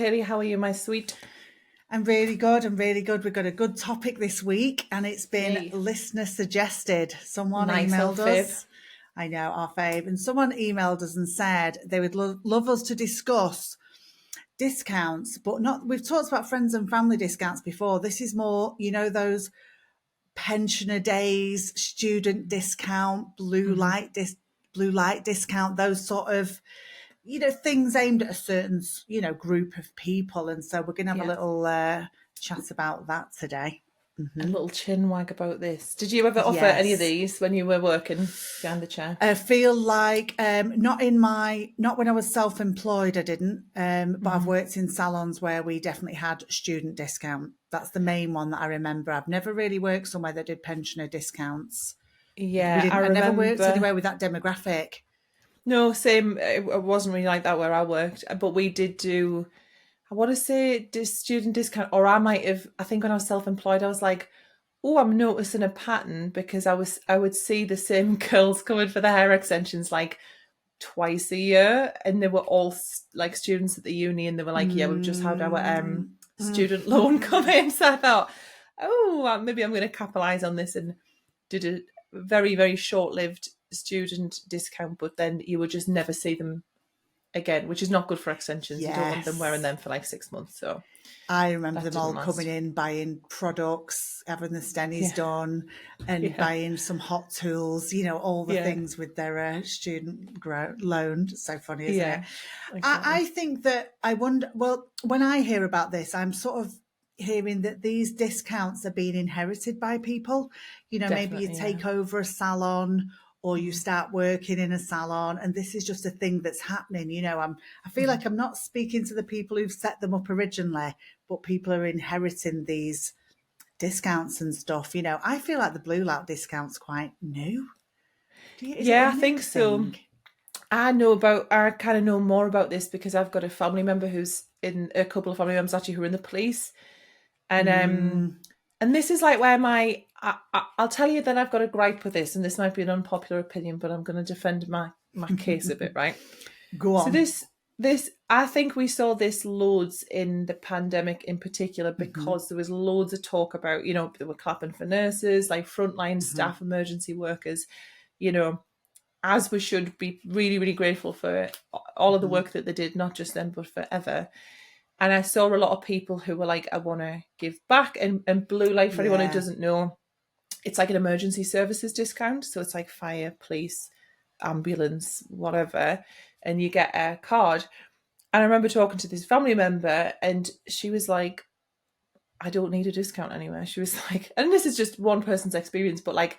Haley, how are you, my sweet? I'm really good. I'm really good. We've got a good topic this week, and it's been Yay. listener suggested. Someone Nice old emailed fib. us. I know, our fave. And someone emailed us and said they would love us to discuss discounts, but not. We've talked about friends and family discounts before. This is more, those pensioner days, student discount, Hmm. blue light discount, those sort of things aimed at a certain, group of people. And so we're going to have a Yeah. little chat about that today. A little chin wag about this. Did you ever offer any of Yes. these when you were working behind the chair? I feel like not when I was self-employed, I didn't, but I've Hmm. worked in salons where we definitely had student discount. That's the main one that I remember. I've never really worked somewhere that did pensioner discounts. We Yeah, I didn't. I never worked remember. anywhere with that demographic. No, same. It wasn't really like that where I worked, but we did do, I want to say, student discount, or I might have, I think when I was self-employed, I was like, oh, I'm noticing a pattern because I would see the same girls coming for the hair extensions like twice a year, and they were all like students at the uni, and they were like, "Yeah, we've just had our Mm, student loan mm. come in." So I thought, "Oh, maybe I'm going to capitalize on this," and did a very very short lived student discount. But then you would just never see them again, which is not good for extensions. You don't want them wearing Yes. them for like 6 months, so I remember that them didn't all coming last. in, buying products, having the stennies Yeah, done, and yeah, buying some hot tools, all the yeah, things with their student loan. So funny, isn't it? yeah, I exactly. think that I wonder, well, when I hear about this, I'm sort of hearing that these discounts are being inherited by people. Maybe you Definitely, yeah. take over a salon or you Mm-hmm. start working in a salon, and this is just a thing that's happening. I feel Mm-hmm. like I'm not speaking to the people who've set them up originally, but people are inheriting these discounts and stuff. I feel like the blue light discount's quite new. Is it a Yeah, I new think so. thing? I kind of know more about this because I've got a family member who's in a couple of family members actually who are in the police. And Mm. and this is like where I'll tell you that I've got a gripe with this, and this might be an unpopular opinion, but I'm going to defend my case a bit, right? Go So on. this I think we saw this loads in the pandemic in particular Hmm. because there was loads of talk about, they were clapping for nurses, like frontline Hmm. staff, emergency workers, you know, as we should be really, really grateful for all of the Hmm. work that they did, not just then, but forever. And I saw a lot of people who were like, I want to give back. And Blue Light, for anyone who Yeah. doesn't know, it's like an emergency services discount. So it's like fire, police, ambulance, whatever. And you get a card. And I remember talking to this family member, and she was like, I don't need a discount anywhere. She was like, and this is just one person's experience, but like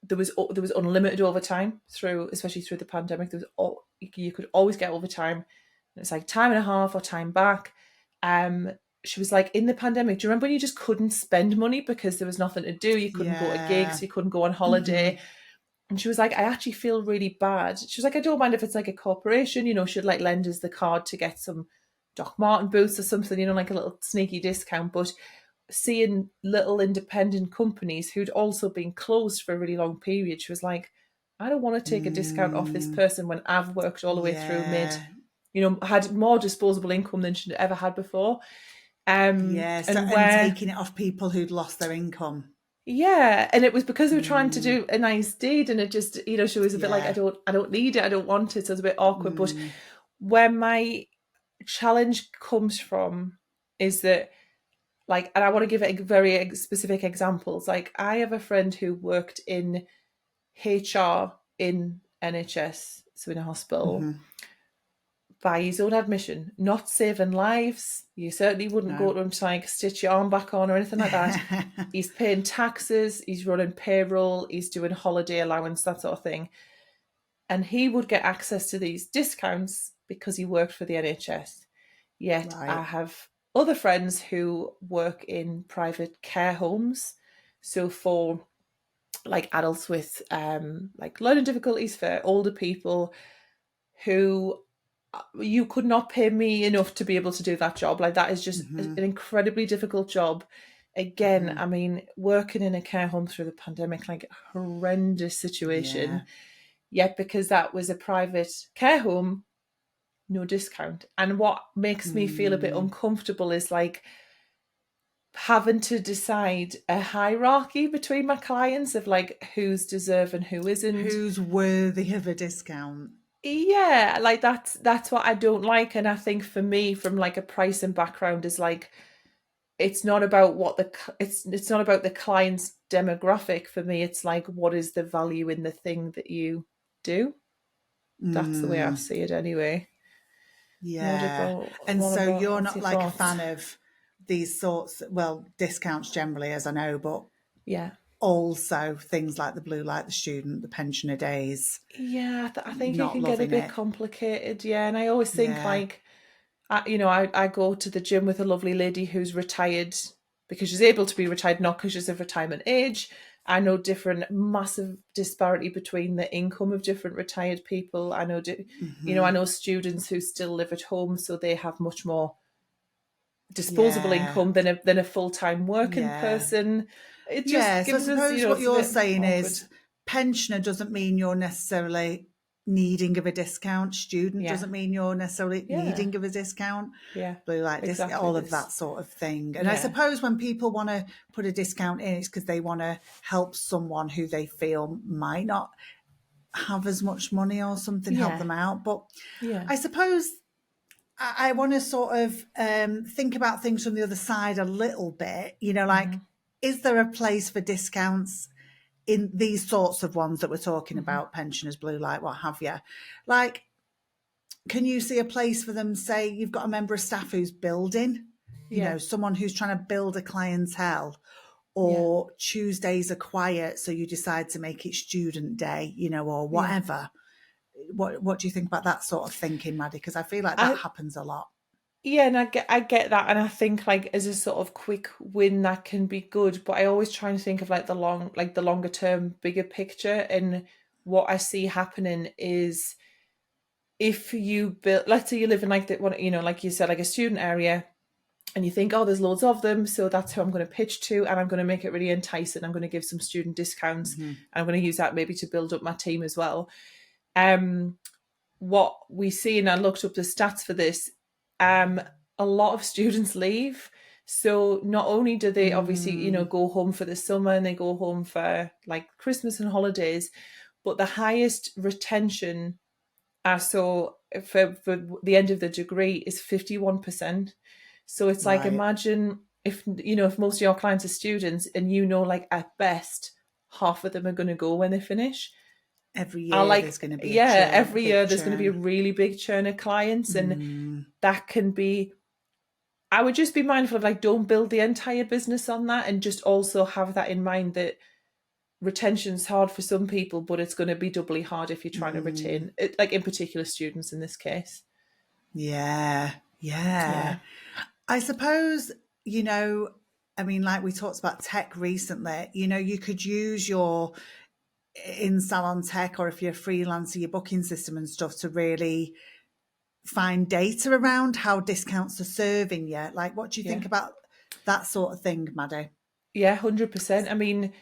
there was unlimited overtime through, especially through the pandemic. There was you could always get overtime. And it's like time and a half or time back. Um, she was like, in the pandemic, do you remember when you just couldn't spend money because there was nothing to do? You couldn't go to Yeah. gigs, you couldn't go on Hmm. holiday. And she was like, I actually feel really bad. She was like, I don't mind if it's like a corporation, should like lend us the card to get some Doc Marten boots or something, like a little sneaky discount. But seeing little independent companies who'd also been closed for a really long period, she was like, I don't want to take a discount off this Mm. person when I've worked all the way through Yeah. had more disposable income than she'd ever had before. Yeah. So, And and where, taking it off people who'd lost their income. yeah, and it was because they were trying to Mm. do a nice deed, and it just, she was a bit like, Yeah. I don't need it, I don't want it, so it was a bit awkward. But Mm. where my challenge comes from is that, like, and I want to give it very specific examples. Like, I have a friend who worked in HR in NHS, so in a hospital, Hmm. by his own admission, not saving lives. You certainly wouldn't go No. to him to like stitch your arm back on or anything like that. He's paying taxes, he's running payroll, he's doing holiday allowance, that sort of thing. And he would get access to these discounts because he worked for the NHS. Yet I Right. have other friends who work in private care homes. So for like adults with like learning difficulties, for older people who you could not pay me enough to be able to do that job. Like, that is just an Hmm. incredibly difficult job. Again, Hmm. I mean, working in a care home through the pandemic, like, horrendous Yeah. situation. Yet because that was a private care home, no discount. And what makes me feel a bit Mm. uncomfortable is like having to decide a hierarchy between my clients of like who's deserved and who isn't. Who's worthy of a discount? Yeah, like that's what I don't like. And I think for me, from like a pricing background, is like it's not about what it's not about the client's demographic. For me, it's like what is the value in the thing that you do. That's the way I Mm. see it anyway. Yeah. And What so about you're what's not your like a thoughts? fan of these sorts, well, discounts generally, as I know, but Yeah. also things like the blue light, the student, the pensioner days, Yeah, I think it not can get a loving bit it. complicated. Yeah, and I always think Yeah. like, I go to the gym with a lovely lady who's retired because she's able to be retired, not because she's of retirement age. I know different massive disparity between the income of different retired people. I know, I Hmm. know students who still live at home, so they have much more disposable Yeah. income than a full time working Yeah. person. It just Yeah. So I gives us, suppose what it's a you're bit saying awkward. is pensioner doesn't mean you're necessarily needing of a discount. Student Yeah, doesn't mean you're necessarily yeah, needing of a discount. yeah, Blue light disc, exactly. all of This, that sort of thing. And I yeah, suppose when people want to put a discount in, it's because they want to help someone who they feel might not have as much money or something, help yeah, them out. But yeah, I suppose I want to sort of think about things from the other side a little bit. Like, hmm, is there a place for discounts in these sorts of ones that we're talking hmm, about, pensioners, blue light, what have you? Like, can you see a place for them? Say you've got a member of staff who's building, yeah, someone who's trying to build a clientele, yeah, or Tuesdays are quiet, so you decide to make it student day, or yeah. whatever. What do you think about that sort of thinking, Maddie? Because I feel like that I happens a lot. Yeah, and I get that, and I think like as a sort of quick win that can be good, but I always try and think of like the longer term, bigger picture. And what I see happening is if you build, let's say you live in like the one, like you said, like a student area, and you think, oh, there's loads of them, so that's who I'm going to pitch to, and I'm going to make it really enticing. I'm going to give some student discounts, Hmm. and I'm going to use that maybe to build up my team as well. Um, what we see, and I looked up the stats for this, um, a lot of students leave. So not only do they obviously, Mm. go home for the summer and they go home for like Christmas and holidays, but the highest retention I saw for the end of the degree is 51%. So it's like Right. imagine if most of your clients are students and like at best half of them are going to go when they finish. Every I year there's like, going to be a yeah, churn, a every big year there's going to be a churn. really big churn of clients, and Mm. that can be. I would just be mindful of like, don't build the entire business on that, and just also have that in mind that retention's hard for some people, but it's going to be doubly hard if you're trying to Mm. retain it, like in particular students in this case. Yeah. Yeah. Yeah, I suppose, you know, I mean, like we talked about tech recently, you could use your in salon tech, or if you're a freelancer, your booking system and stuff, to really find data around how discounts are serving you. Like, what do you yeah, think about that sort of thing, Maddie? yeah, 100%. I mean,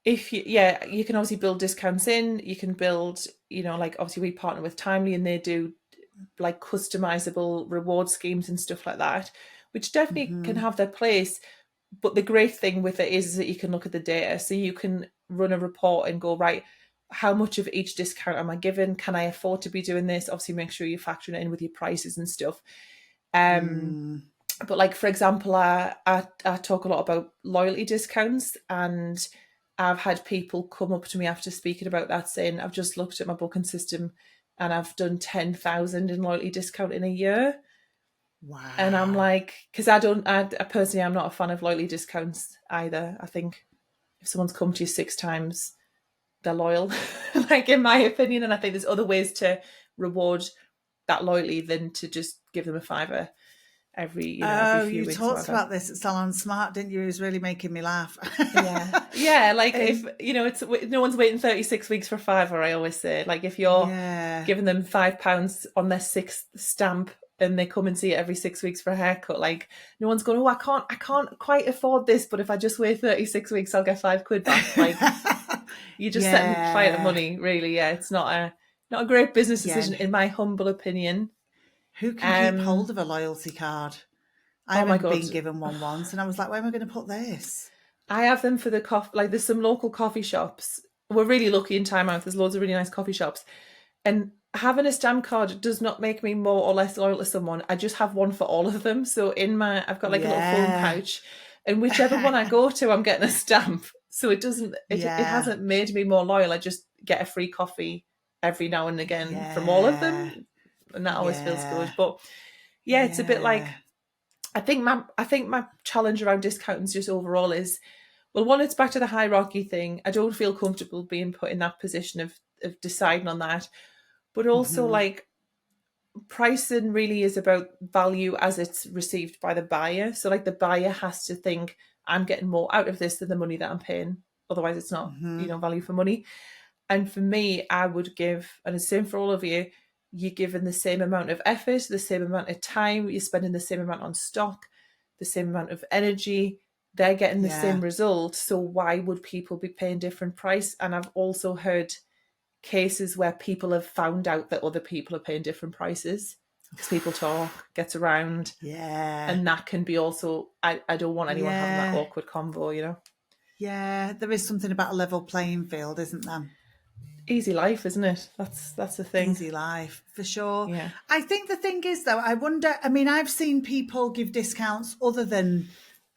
if you can obviously build discounts in. You can build, like obviously we partner with Timely and they do like customizable reward schemes and stuff like that, which definitely can Hmm. have their place. But the great thing with it is that you can look at the data, so you can run a report and go, right, how much of each discount am I given? Can I afford to be doing this? Obviously, make sure you're factoring it in with your prices and stuff. Um, Mm. but like for example, I talk a lot about loyalty discounts, and I've had people come up to me after speaking about that saying, I've just looked at my booking system and I've done 10,000 in loyalty discount in a year. And I'm Wow. like, because I personally, I'm not a fan of loyalty discounts either. I think if someone's come to you 6 times, they're loyal, like in my opinion. And I think there's other ways to reward that loyalty than to just give them a fiver every Oh, few you weeks or talked whatever. about this at Salon Smart, didn't you? It was really making me laugh. Yeah, yeah. Like if And it's no one's waiting 36 weeks for a fiver. I always say, like if you're yeah. giving them £5 on their sixth stamp and they come and see it every 6 weeks for a haircut, like no one's going, oh, I can't quite afford this, but if I just wait 36 weeks, I'll get £5 back. Like you're just setting the client of Yeah. money, really. Yeah, it's not a great business Yeah. decision, in my humble opinion. Who can keep hold Um, of a loyalty card? I oh my remember God. being given one once, and I was like, where am I going to put this? I have them for the coffee. Like, there's some local coffee shops. We're really lucky in Time Out. There's loads of really nice coffee shops. And having a stamp card does not make me more or less loyal to someone. I just have one for all of them. So I've got like a little phone Yeah. pouch, and whichever one I go to, I'm getting a stamp. So it Yeah. hasn't made me more loyal. I just get a free coffee every now and again from all of Yeah. them, and that always feels good. Yeah. But yeah, it's a bit Yeah. like, I think my challenge around discounting just overall is, well, one, it's back to the hierarchy thing. I don't feel comfortable being put in that position of deciding on that. But also, Hmm. like, pricing really is about value as it's received by the buyer. So, like, the buyer has to think, I'm getting more out of this than the money that I'm paying. Otherwise, it's not, Hmm. value for money. And for me, I would give, and it's the same for all of you, you're giving the same amount of effort, the same amount of time, you're spending the same amount on stock, the same amount of energy. They're getting the Yeah. same result. So why would people be paying different price? And I've also heard cases where people have found out that other people are paying different prices because people talk, gets around, Yeah. and that can be also, I don't want anyone having that Yeah. awkward convo. Yeah. There is something about a level playing field, isn't there? Easy life, isn't it? That's the thing. Easy life, for sure. Yeah. I think the thing is, though, I wonder, I mean, I've seen people give discounts other than,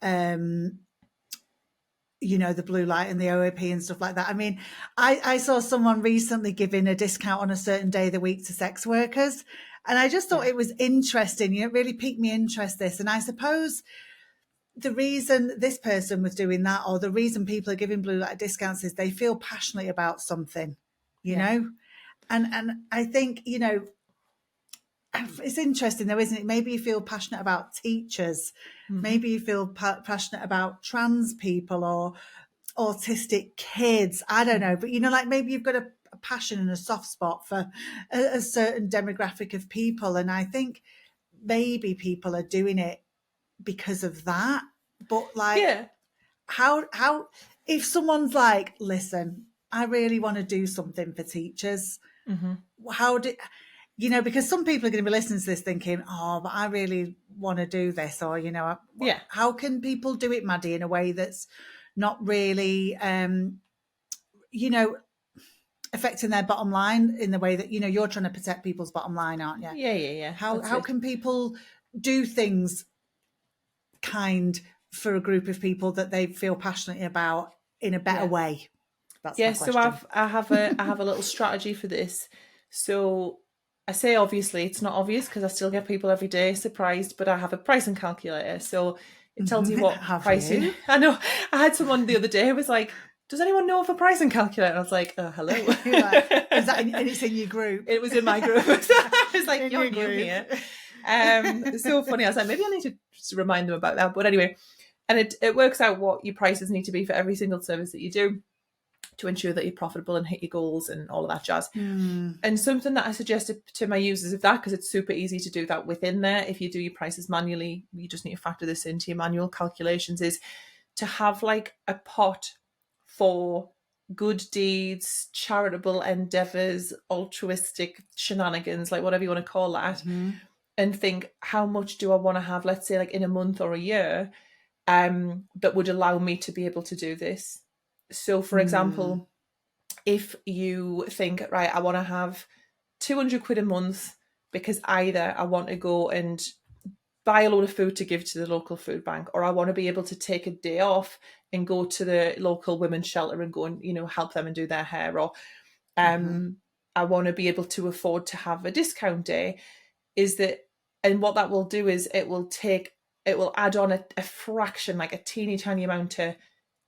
um, the blue light and the OAP and stuff like that. I mean, I saw someone recently giving a discount on a certain day of the week to sex workers. And I just thought Yeah. it was interesting. It really piqued me interest, this. And I suppose the reason this person was doing that, or the reason people are giving blue light discounts, is they feel passionate about something, you Yeah. know? And I think, it's interesting though, isn't it? Maybe you feel passionate about teachers. Mm-hmm. Maybe you feel passionate about trans people or autistic kids. I don't know, but like maybe you've got a passion and a soft spot for a certain demographic of people, and I think maybe people are doing it because of that. But like, Yeah. how if someone's like, listen, I really want to do something for teachers. Mm-hmm. How do because some people are going to be listening to this thinking, oh, but I really want to do this, or Yeah. how can people do it, Maddie, in a way that's not really you know affecting their bottom line, in the way that you're trying to protect people's bottom line, aren't you? Yeah. Yeah. Yeah. That's How it. can people do things kind for a group of people that they feel passionate about in a better Yeah. way? That's my Yeah. So question. I have a little strategy for this. So I say obviously it's not obvious because I still get people every day surprised, but I have a pricing calculator. So it tells you what Have price you. you? I know. I had someone the other day who was like, "Does anyone know of a pricing calculator?" And I was like, "Hello." You're like, is that and it's in your group? It was in my group. I was like, In "You're your new group. here." It's so funny. I was like, maybe I need to just remind them about that. But anyway, and it works out what your prices need to be for every single service that you do to ensure that you're profitable and hit your goals and all of that jazz. And something that I suggested to my users of that, because it's super easy to do that within there, if you do your prices manually, you just need to factor this into your manual calculations, is to have like a pot for good deeds, charitable endeavors, altruistic shenanigans, like whatever you want to call that, and think, how much do I want to have, let's say like in a month or a year, that would allow me to be able to do this. So for example, if you think, right, I want to have 200 quid a month because either I want to go and buy a load of food to give to the local food bank, or I want to be able to take a day off and go to the local women's shelter and go and help them and do their hair, or I want to be able to afford to have a discount day, is that, and what that will do is it will add on a fraction, like a teeny tiny amount to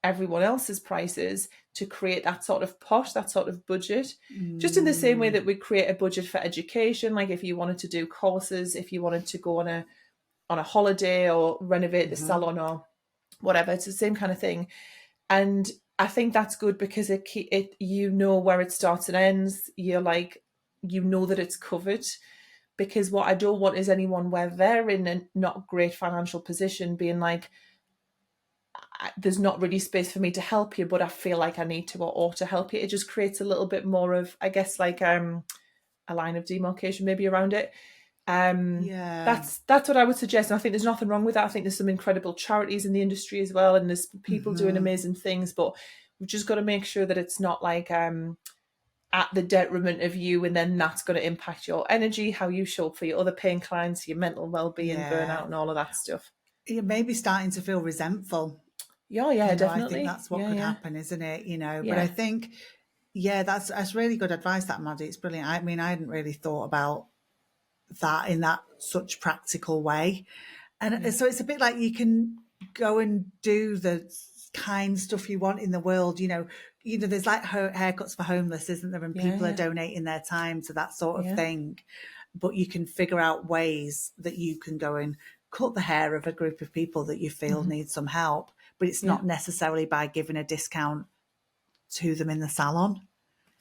everyone else's prices, to create that sort of pot, that sort of budget. Just in the same way that we create a budget for education, like if you wanted to do courses, if you wanted to go on a holiday or renovate the salon or whatever, it's the same kind of thing. And I think that's good because it where it starts and ends. You're like, that it's covered. Because what I don't want is anyone where they're in a not great financial position being like, there's not really space for me to help you, but I feel like I need to or ought to help you. It just creates a little bit more of, I guess, like a line of demarcation maybe around it. Um, Yeah. that's what I would suggest. And I think there's nothing wrong with that. I think there's some incredible charities in the industry as well, and there's people doing Hmm. amazing things. But we've just got to make sure that it's not like at the detriment of you, and then that's going to impact your energy, how you show up for your other paying clients, your mental well-being, Yeah. burnout, and all of that stuff. You're maybe starting to feel resentful. Yeah, yeah, I think definitely. that's what Yeah, could yeah, happen, isn't it? But I yeah, think, yeah, that's really good advice, that Maddie. It's brilliant. I mean, I hadn't really thought about that in that such practical way. And yeah, so it's a bit like you can go and do the kind stuff you want in the world. There's like haircuts for homeless, isn't there? And yeah, people are yeah, donating their time to that sort of yeah. thing. But you can figure out ways that you can go and cut the hair of a group of people that you feel Hmm. need some help. But it's Yeah, not necessarily by giving a discount to them in the salon.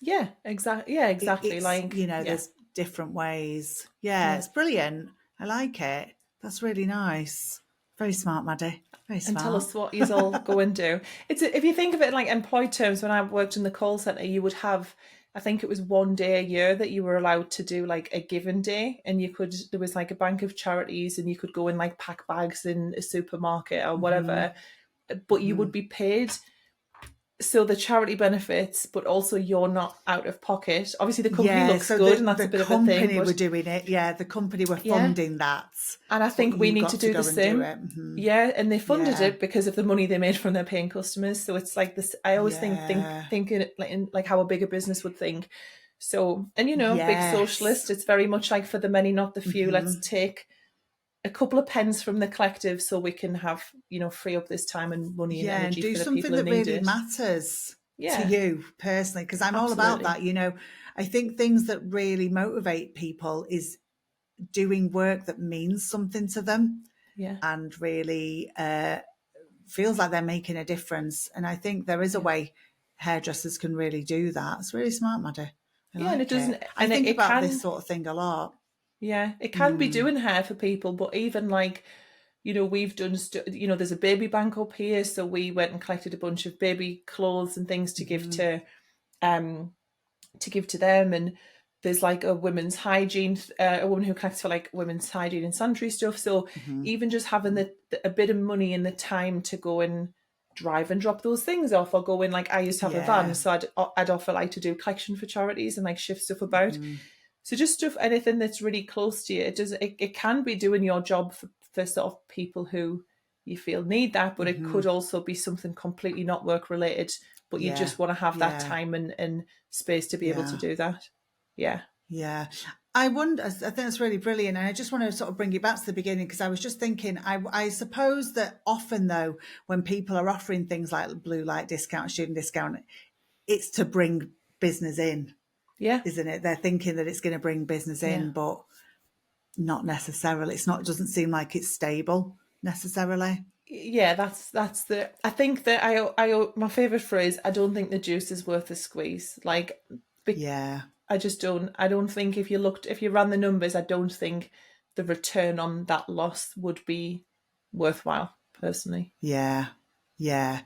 yeah, exactly. Yeah, exactly. It's, Like, yeah, there's different ways. Yeah, yeah. it's brilliant. I like it. That's really nice. Very smart, Maddie. Very And tell smart. us what you all go and do. If you think of it in like employed terms, when I worked in the call center, you would have, I think it was one day a year that you were allowed to do like a given day, and there was like a bank of charities, and you could go and like pack bags in a supermarket or Hmm. whatever, but you would be paid. So the charity benefits, but also you're not out of pocket. Obviously, the company Yeah, looks so good, the and that's the a bit of a thing, company were but doing it. Yeah, the company were yeah. funding that, And I but think we you need to got to do the go and do same. it. Hmm. Yeah, and they funded Yeah, it because of the money they made from their paying customers. So it's like this. I always yeah, think in like how a bigger business would think. So, and big yes. socialist. It's very much like for the many, not the few. Let's Hmm. take a couple of pence from the collective so we can have free up this time and money and Yeah, and energy do for the something people who that need really it. matters to Yeah, you personally, because I'm all about absolutely. that. I think things that really motivate people is doing work that means something to them Yeah, and really feels like they're making a difference. And I think there is a yeah, way hairdressers can really do that. It's really smart, Maddie. I yeah. And it like it. doesn't, I and think it about this can. sort of thing a lot. Yeah, it can be Mm. doing hair for people, but even like, we've done, there's a baby bank up here, so we went and collected a bunch of baby clothes and things Hmm. um, to give to them, and there's like a women's hygiene, a woman who collects for like women's hygiene and sanitary stuff. So Hmm. even just having a bit of money and the time to go and drive and drop those things off, or go in, like I used to have a van, Yeah. so I'd offer like to do collection for charities and like shift stuff about. Hmm. So just stuff, anything that's really close to you. It can be doing your job for sort of people who you feel need that, but it Hmm. could also be something completely not work related, but you Yeah. just want to have that Yeah. time and space to be able to Yeah. do that. Yeah. Yeah. I wonder, I think that's really brilliant. And I just want to sort of bring you back to the beginning because I was just thinking, I suppose that often, though, when people are offering things like blue light discount, student discount, it's to bring business in, Yeah. isn't it? They're thinking that it's going to bring business Yeah. in, but not necessarily. It doesn't seem like it's stable necessarily. Yeah, that's the I think that I my favorite phrase, I don't think the juice is worth the squeeze. Like, Yeah. I don't think if you ran the numbers, I don't think the return on that loss would be worthwhile, personally. Yeah. Yeah.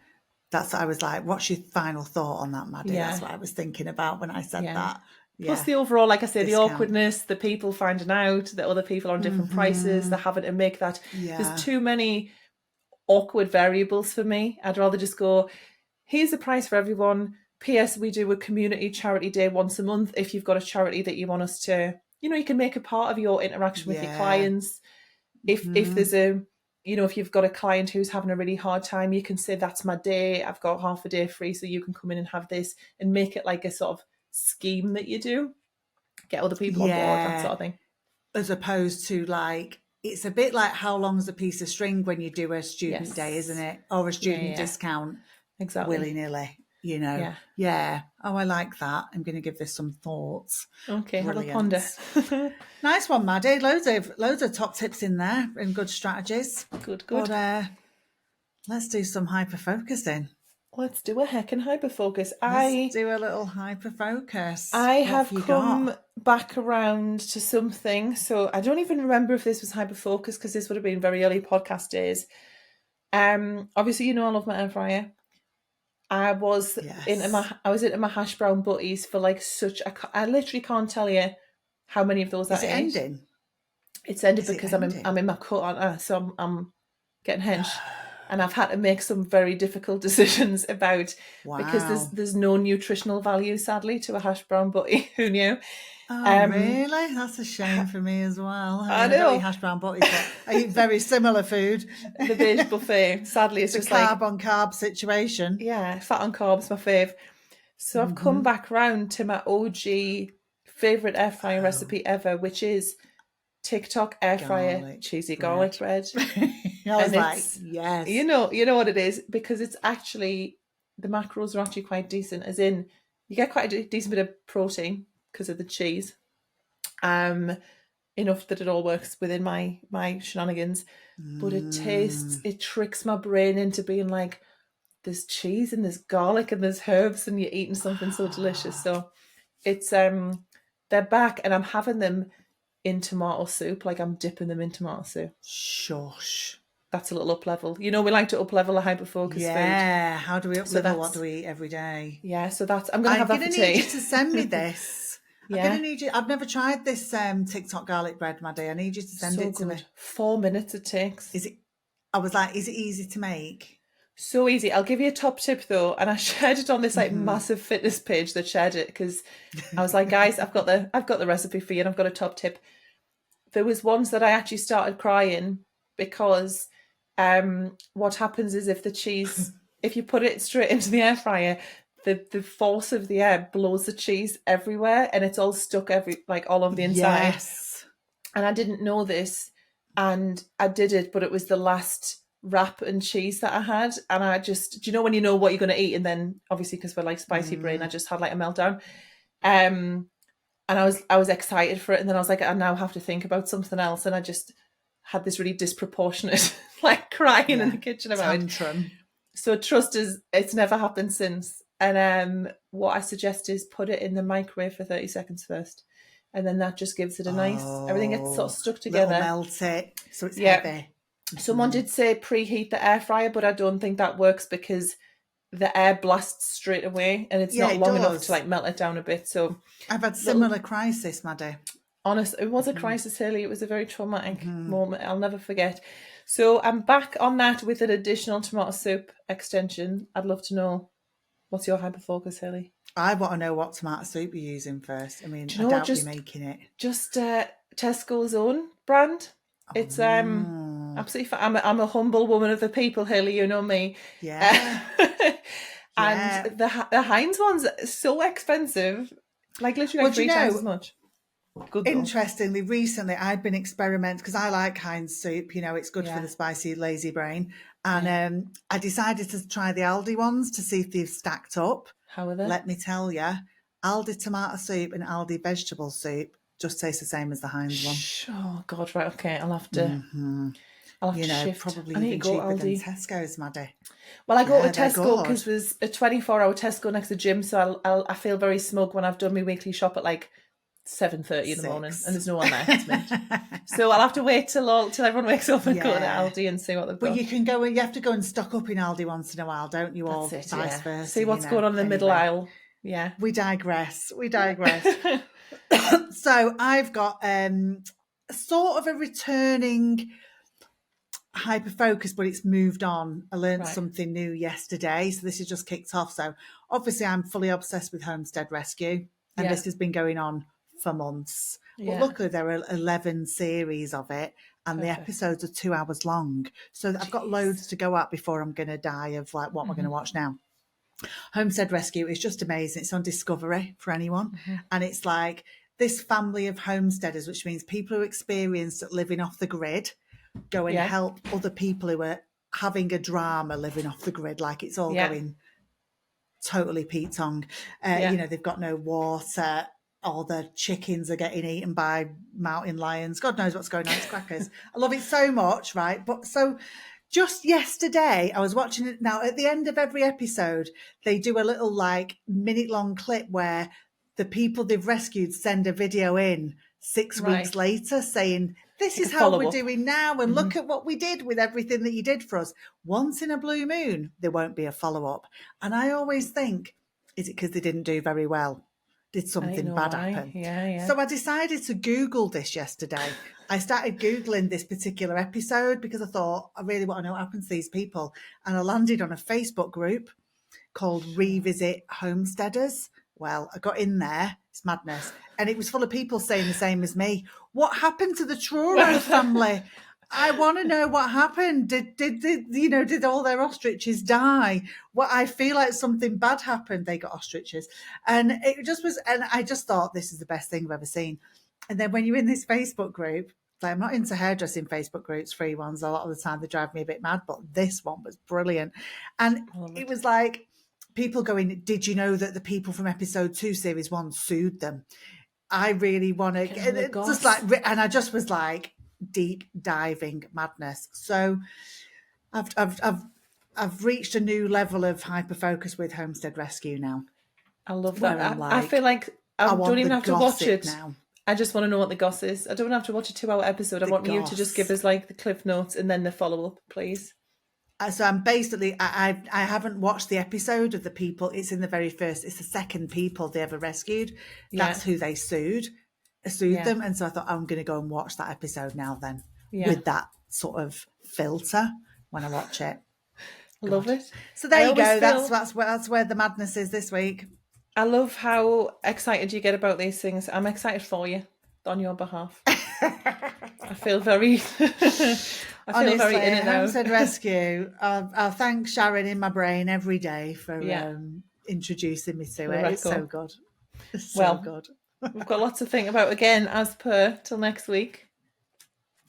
I was like, what's your final thought on that, Maddie? That's Yeah. what I was thinking about when I said Yeah. that. Plus Yeah. the overall, like I say, the Discount. awkwardness, the people finding out that other people are on different prices, Hmm. they're having to make that. There's Yeah. too many awkward variables for me. I'd rather just go, here's the price for everyone. P.S. We do a community charity day once a month. If you've got a charity that you want us to, you can make a part of your interaction with your Yeah. clients. If Hmm. there's if you've got a client who's having a really hard time, you can say, that's my day. I've got half a day free, so you can come in and have this, and make it like a sort of scheme that you do. Get other people on board, that Yeah. sort of thing. As opposed to like, it's a bit like how long's a piece of string when you do a student day, isn't Yes. it? Or a Yeah, student yeah, discount willy exactly. nilly. Yeah. Yeah. Oh, I like that. I'm going to give this some thoughts. Okay, have a Brilliant. ponder. Nice one, Maddie. Loads of top tips in there and good strategies. Good, But good. let's do some hyper focusing. Let's do a heck and hyper focus. Let's I do a little hyper focus. I What have have you come got? back around to something. So I don't even remember if this was hyper focus, because this would have been very early podcast days. Obviously, I love my air fryer. Yes. I was into my hash brown butties for like I literally can't tell you how many of those Is I it ate. ending? It's ended Is it because I'm ending? in my cut, aren't I? So I'm getting hench, and I've had to make some very difficult decisions about, because Wow. there's no nutritional value, sadly, to a hash brown butty. Who knew? Oh, Um, really? That's a shame for me as well. I I mean, I don't eat know hash brown butties, but I eat very similar food. the beige buffet. Sadly, it's It's a just like, carb on carb situation. yeah, fat on carbs, my fave. So I've come Hmm. back round to my OG favorite air fryer Oh, recipe ever, which is TikTok air fryer garlic cheesy garlic bread. bread. I was And like, it's, yes. you know what it is, because it's actually, the macros are actually quite decent, as in you get quite a decent bit of protein because of the cheese. Um Enough that it all works within my shenanigans. But Mm. it tricks my brain into being like, there's cheese and there's garlic and there's herbs and you're eating something so delicious. So it's they're back, and I'm having them in tomato soup, like I'm dipping them in tomato soup. Shush. That's a little up level. You know, we like to up level a hyper focus food. Yeah. How do we up So level? What do that's, we eat every day? so that's, I'm gonna I'm have that gonna for need you tea. to send me this. I'm gonna Yeah. need you. I've never tried this TikTok garlic bread, Maddie. I need you to send So it to good. me. 4 minutes it takes. Is it? I was like, is it easy to make? So easy. I'll give you a top tip though, and I shared it on this like Hmm. massive fitness page that shared it, because I was like, guys, I've got the recipe for you, and I've got a top tip. There was ones that I actually started crying because what happens is, if you put it straight into the air fryer, the force of the air blows the cheese everywhere, and it's all stuck all over the inside. Yes. And I didn't know this, and I did it, but it was the last wrap and cheese that I had, and I just, do you know when you know what you're going to eat, and then obviously because we're like spicy brain, I Mm. just had like a meltdown. Um, and I was excited for it, and then I was like, I now have to think about something else, and I just had this really disproportionate like crying in Yeah. the kitchen about it. Tantrum. So trust is, it's never happened since. And what I suggest is put it in the microwave for 30 seconds first, and then that just gives it a nice, everything gets sort of Oh, stuck little together. melt it so it's Yeah. heavy. Someone Hmm. did say preheat the air fryer, but I don't think that works because the air blasts straight away, and it's Yeah, not it long enough to does. like melt it down a bit. So I've had little, similar crisis, Maddie. honest, it was a Hmm. crisis, Haley. It was a very traumatic Hmm. moment. I'll never forget. So I'm back on that with an additional tomato soup extension. I'd love to know, what's your hyper focus, Haley? I want to know what tomato soup you're using first. I mean, Do you I know what? doubt you're making it. Just Tesco's own brand. It's Oh, absolutely fine. I'm a humble woman of the people, Haley. You know me. Uh, yeah, and yeah. the Heinz one's so expensive, like literally Well, like do you three times as know, much. Good though. interestingly, recently I'd been experimenting because I like Heinz soup. You know, it's good for Yeah, the spicy, lazy brain. And yeah. I decided to try the Aldi ones to see if they've stacked up. How are they? Let me tell you, Aldi tomato soup and Aldi vegetable soup just taste the same as the Heinz one. Oh God, right. Okay, Hmm. I'll have You to know, shift. probably I need to even go cheaper than Aldi. Tesco's, Maddie. Well, I go to Yeah, they're Tesco good. because there's a 24-hour Tesco next to the gym, so I feel very smug when I've done my weekly shop at like 7:30 in the morning, and 6. there's no one there. It's mint. So I'll have to wait till everyone wakes up and go to Yeah. Aldi and see what they've But got. you can go and you have to go and stock up in Aldi once in a while, don't you? That's Or it, vice yeah. versa, See you what's know. going on in the middle Anyway, aisle. Yeah. we digress. We digress. So I've got sort of a returning hyper focus, but it's moved on. I learned Right. something new yesterday. So this has just kicked off. So obviously I'm fully obsessed with Homestead Rescue. And Yeah. this has been going on for months. But Yeah. luckily there are 11 series of it and the Perfect. episodes are 2 hours long. So I've got Jeez. loads to go at before I'm going to die of like what we're going to watch now. Homestead Rescue is just amazing. It's on Discovery for anyone. Mm-hmm. And it's like this family of homesteaders, which means people who experienced living off the grid go and Yeah. help other people who are having a drama living off the grid. Like it's all Yeah. going totally Pete Tong. Yeah. You know, they've got no water. All the chickens are getting eaten by mountain lions. God knows what's going on. It's crackers. I love it so much, right? But so just yesterday, I was watching it. Now, at the end of every episode, they do a little like minute long clip where the people they've rescued send a video in 6 weeks Right. later saying, this Like a is how we're follow up. doing now. And Mm-hmm. look at what we did with everything that you did for us. Once in a blue moon, there won't be a follow up. And I always think, is it because they didn't do very well? did I don't something know bad why. happen? Yeah. So I decided to Google this yesterday. I started Googling this particular episode because I thought, I really want to know what happens to these people. And I landed on a Facebook group called Revisit Homesteaders. Well, I got in there. It's madness. And it was full of people saying the same as me. What happened to the Truro family? I want to know what happened. Did all their ostriches die? Well, I feel like something bad happened. They got ostriches, and it just was. And I just thought this is the best thing I've ever seen. And then when you're in this Facebook group, like, I'm not into hairdressing Facebook groups, free ones. A lot of the time they drive me a bit mad, but this one was brilliant, and it was like people going, "Did you know that the people from episode 2, series 1 sued them?" I really want to, just like, and I just was like, deep diving madness. So I've reached a new level of hyper focus with Homestead Rescue now. I love that. I Like, feel like I don't even have to watch it now. I just want to know what the goss is. I don't have to watch a 2-hour episode. I want you to just give us like the cliff notes and then the follow up, please. So I'm basically, I haven't watched the episode of the people. It's in the very first, it's the second people they ever rescued. That's who they sued them. And so I thought, I'm going to go and watch that episode now then with that sort of filter when I watch it. I love it. So there you go. That's where the madness is this week. I love how excited you get about these things. I'm excited for you on your behalf. I feel very Honestly, very in it now. Homestead Rescue. I'll thank Sharon in my brain every day for introducing me to it. It's so good. It's so good. We've got lots to think about again, as per, till next week.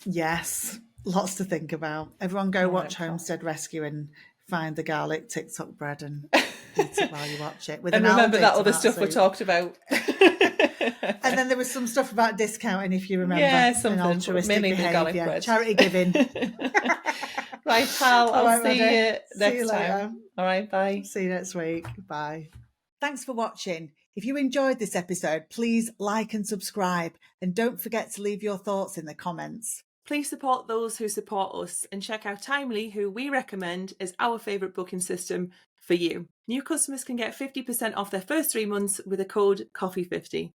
Yes, lots to think about. Everyone go watch Homestead Rescue and find the garlic TikTok bread and eat it while you watch it. And remember that other stuff we talked about. And then there was some stuff about discounting, if you remember. Yeah, something. Altruistic mainly behaviour, the garlic bread. Charity giving. Right, pal. I'll see you next time. Later. All right, bye. See you next week. Bye. Thanks for watching. If you enjoyed this episode, please like and subscribe. And don't forget to leave your thoughts in the comments. Please support those who support us and check out Timely, who we recommend as our favourite booking system for you. New customers can get 50% off their first 3 months with the code COFFEE50.